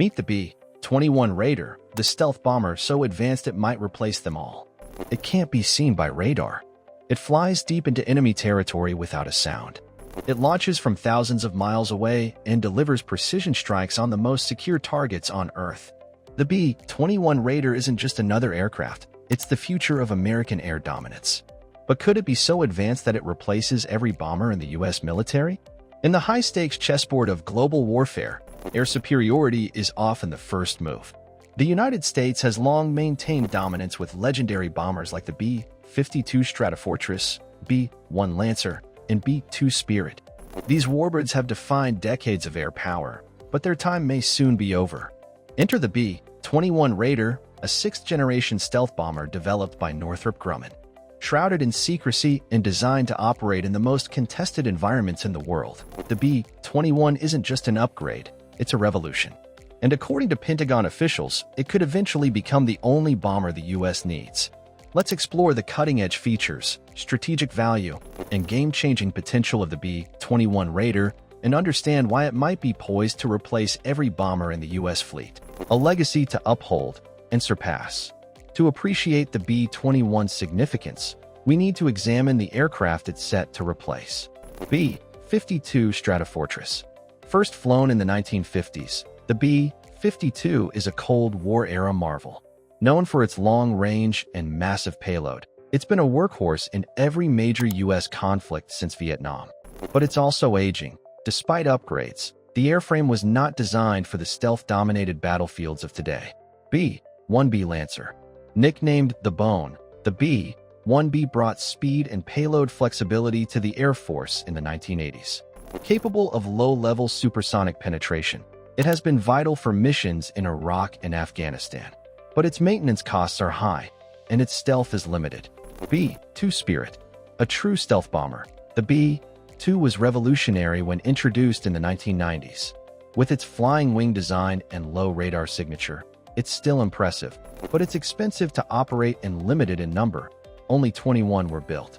Meet the B-21 Raider, the stealth bomber so advanced it might replace them all. It can't be seen by radar. It flies deep into enemy territory without a sound. It launches from thousands of miles away and delivers precision strikes on the most secure targets on Earth. The B-21 Raider isn't just another aircraft, it's the future of American air dominance. But could it be so advanced that it replaces every bomber in the US military? In the high-stakes chessboard of global warfare, air superiority is often the first move. The United States has long maintained dominance with legendary bombers like the B-52 Stratofortress, B-1 Lancer, and B-2 Spirit. These warbirds have defined decades of air power, but their time may soon be over. Enter the B-21 Raider, a sixth-generation stealth bomber developed by Northrop Grumman. Shrouded in secrecy and designed to operate in the most contested environments in the world, the B-21 isn't just an upgrade, it's a revolution. And according to Pentagon officials, it could eventually become the only bomber the US needs. Let's explore the cutting-edge features, strategic value, and game-changing potential of the B-21 Raider and understand why it might be poised to replace every bomber in the US fleet. A legacy to uphold and surpass. To appreciate the B-21's significance, we need to examine the aircraft it's set to replace. B-52 Stratofortress. First flown in the 1950s, the B-52 is a Cold War-era marvel. Known for its long range and massive payload, it's been a workhorse in every major US conflict since Vietnam. But it's also aging. Despite upgrades, the airframe was not designed for the stealth-dominated battlefields of today. B-1B Lancer. Nicknamed the Bone, the B-1B brought speed and payload flexibility to the Air Force in the 1980s. Capable of low-level supersonic penetration, it has been vital for missions in Iraq and Afghanistan. But its maintenance costs are high, and its stealth is limited. B-2 Spirit. A true stealth bomber, the B-2 was revolutionary when introduced in the 1990s. With its flying wing design and low radar signature, it's still impressive, but it's expensive to operate and limited in number. Only 21 were built.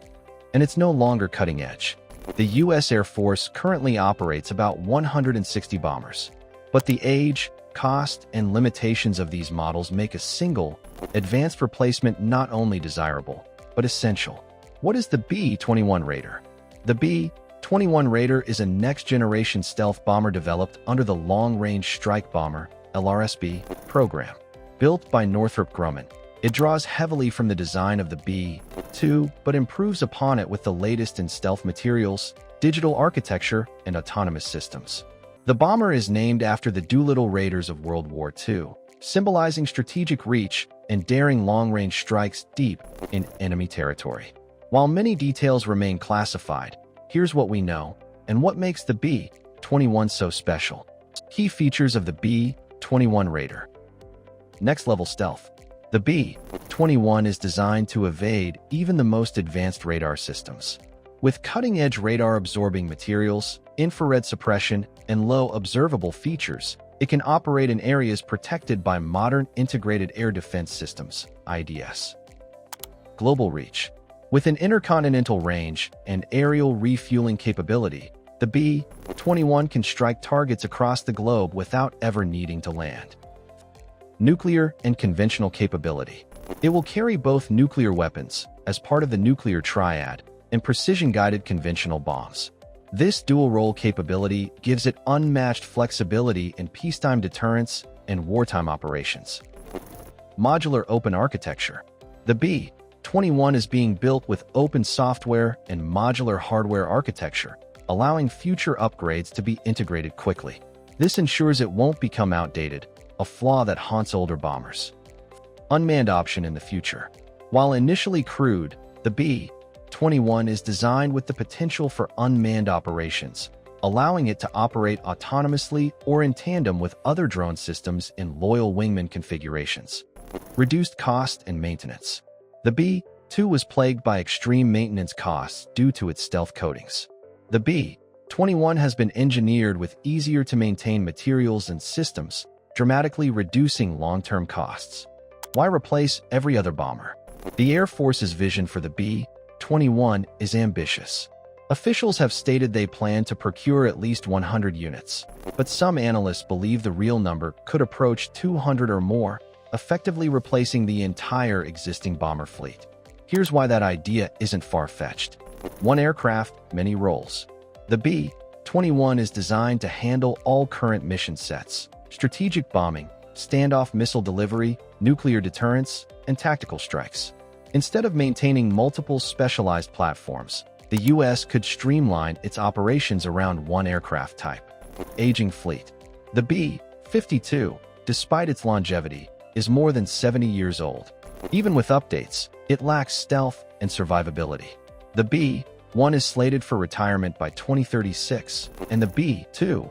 And it's no longer cutting edge. The US Air Force currently operates about 160 bombers. But the age, cost, and limitations of these models make a single, advanced replacement not only desirable, but essential. What is the B-21 Raider? The B-21 Raider is a next-generation stealth bomber developed under the Long-Range Strike Bomber (LRSB) program. Built by Northrop Grumman, it draws heavily from the design of the B-2 but improves upon it with the latest in stealth materials, digital architecture, and autonomous systems. The bomber is named after the Doolittle Raiders of World War II, symbolizing strategic reach and daring long-range strikes deep in enemy territory. While many details remain classified, here's what we know and what makes the B-21 so special. Key features of the B-21 Raider. Next-level stealth. The B-21 is designed to evade even the most advanced radar systems. With cutting-edge radar-absorbing materials, infrared suppression, and low observable features, it can operate in areas protected by modern Integrated Air Defense Systems (IDS). Global reach. With an intercontinental range and aerial refueling capability, the B-21 can strike targets across the globe without ever needing to land. Nuclear and conventional capability. It will carry both nuclear weapons, as part of the nuclear triad, and precision-guided conventional bombs. This dual-role capability gives it unmatched flexibility in peacetime deterrence and wartime operations. Modular open architecture. The B-21 is being built with open software and modular hardware architecture, allowing future upgrades to be integrated quickly. This ensures it won't become outdated, a flaw that haunts older bombers. Unmanned option in the future. While initially crewed, the B-21 is designed with the potential for unmanned operations, allowing it to operate autonomously or in tandem with other drone systems in loyal wingman configurations. Reduced cost and maintenance. The B-2 was plagued by extreme maintenance costs due to its stealth coatings. The B-21 has been engineered with easier-to-maintain materials and systems, dramatically reducing long-term costs. Why replace every other bomber? The Air Force's vision for the B-21 is ambitious. Officials have stated they plan to procure at least 100 units, but some analysts believe the real number could approach 200 or more, effectively replacing the entire existing bomber fleet. Here's why that idea isn't far-fetched. One aircraft, many roles. The B-21 is designed to handle all current mission sets: strategic bombing, standoff missile delivery, nuclear deterrence, and tactical strikes. Instead of maintaining multiple specialized platforms, the U.S. could streamline its operations around one aircraft type. Aging fleet. The B-52, despite its longevity, is more than 70 years old. Even with updates, it lacks stealth and survivability. The B-1 is slated for retirement by 2036, and the B-2,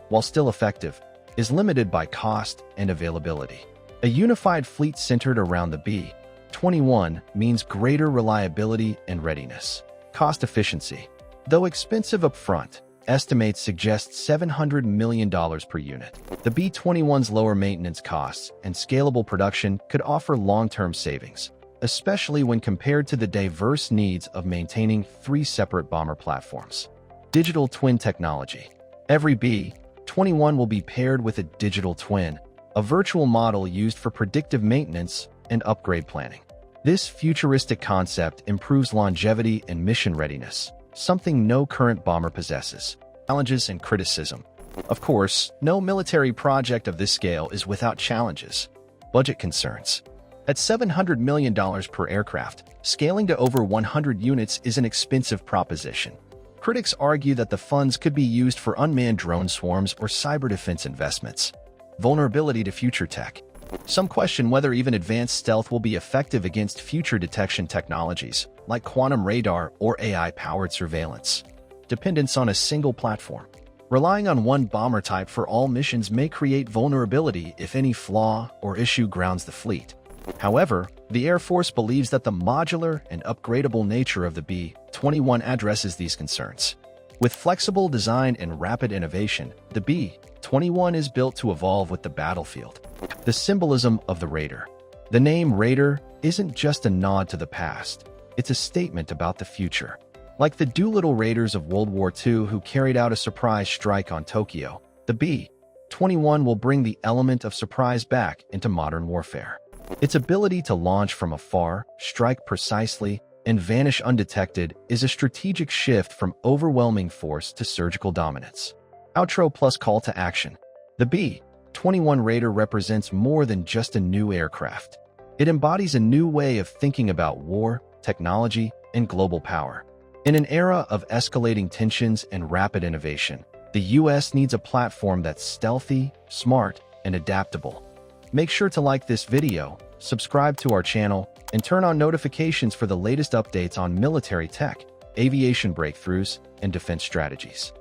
while still effective, is limited by cost and availability. A unified fleet centered around the B-21 means greater reliability and readiness. Cost efficiency. Though expensive upfront, estimates suggest $700 million per unit. The B-21's lower maintenance costs and scalable production could offer long-term savings, especially when compared to the diverse needs of maintaining 3 separate bomber platforms. Digital twin technology. Every B-21 will be paired with a digital twin, a virtual model used for predictive maintenance and upgrade planning. This futuristic concept improves longevity and mission readiness, something no current bomber possesses. Challenges and criticism. Of course, no military project of this scale is without challenges. Budget concerns. At $700 million per aircraft, scaling to over 100 units is an expensive proposition. Critics argue that the funds could be used for unmanned drone swarms or cyber defense investments. Vulnerability to future tech. Some question whether even advanced stealth will be effective against future detection technologies, like quantum radar or AI-powered surveillance. Dependence on a single platform. Relying on one bomber type for all missions may create vulnerability if any flaw or issue grounds the fleet. However, the Air Force believes that the modular and upgradable nature of the B-21 addresses these concerns. With flexible design and rapid innovation, the B-21 is built to evolve with the battlefield. The symbolism of the Raider. The name Raider isn't just a nod to the past, it's a statement about the future. Like the Doolittle Raiders of World War II who carried out a surprise strike on Tokyo, the B-21 will bring the element of surprise back into modern warfare. Its ability to launch from afar, strike precisely, and vanish undetected is a strategic shift from overwhelming force to surgical dominance. Outro plus call to action. The B-21 Raider represents more than just a new aircraft. It embodies a new way of thinking about war, technology, and global power. In an era of escalating tensions and rapid innovation, the U.S. needs a platform that's stealthy, smart, and adaptable. Make sure to like this video, subscribe to our channel, and turn on notifications for the latest updates on military tech, aviation breakthroughs, and defense strategies.